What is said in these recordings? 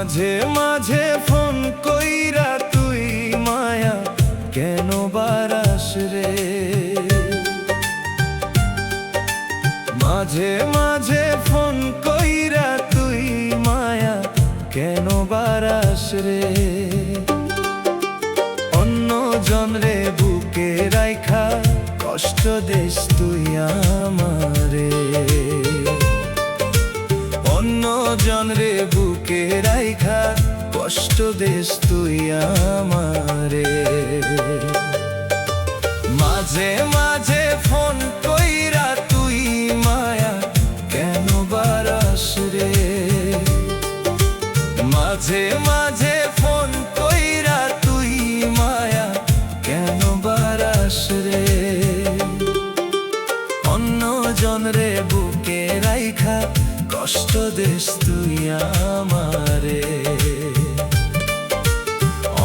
মাঝে মাঝে ফোন কইরা তুই মায়া কেন বারাস রে। মাঝে মাঝে ফোন কইরা তুই মায়া কেন বারাস রে। অন্য জনরে বুকে রাইখা কষ্ট দেশ তুই আমারে। অন্য জনরে বুকে রাইখা কষ্ট দেশ তুই আমারে। মাঝে মাঝে ফোন কইরা তুই মায়া কেন বারাস রে। মাঝে মাঝে ফোন কইরা তুই মায়া কেন বারাস রে। অন্য জনরে বুকে রাইখা কষ্ট দেশ তুই আমারে।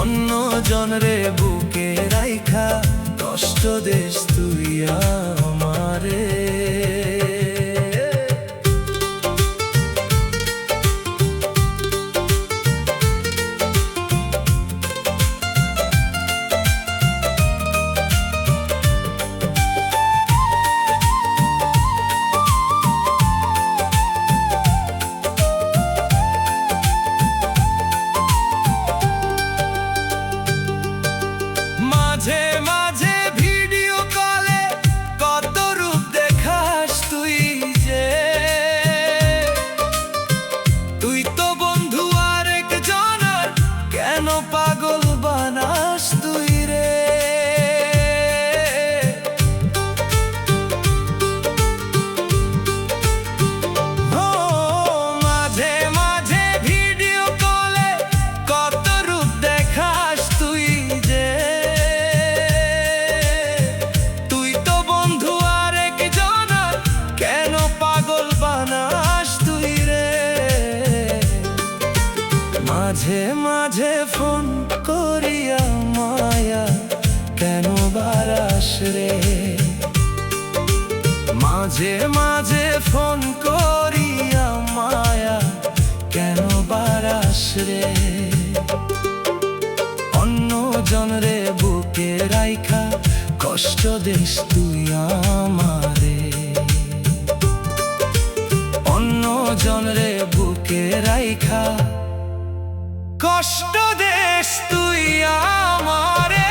অন্য জনরে বুকে রাইখা কষ্ট দেশ তুই আমারে। মাঝে মাঝে ভিডিও কলে কত রূপ দেখাস তুই যে। তুই তো বন্ধু আরেক জনার কেন পাগল বানাস তুই রে। মাঝে মাঝে ভিডিও কলে কত রূপ দেখাস তুই যে। মাঝে মাঝে ফোন করিয়া মায়া কেন বারাস রে। মাঝে মাঝে ফোন করিয়া মায়া কেন বারাস রে। অন্য জনরে বুকে রাইখা কষ্ট দেশ তুই আমারে। অন্য জনরে বুকে রাইখা কষ্ট দেশ তুই আমারে।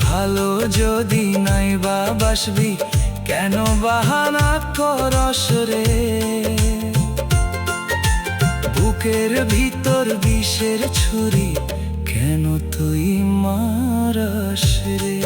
ভালো যদি নাই বা বাসবি কেন বাহানা করস রে। বুকের ভিতর বিষের ছুরি কেন তুই মারাস রে।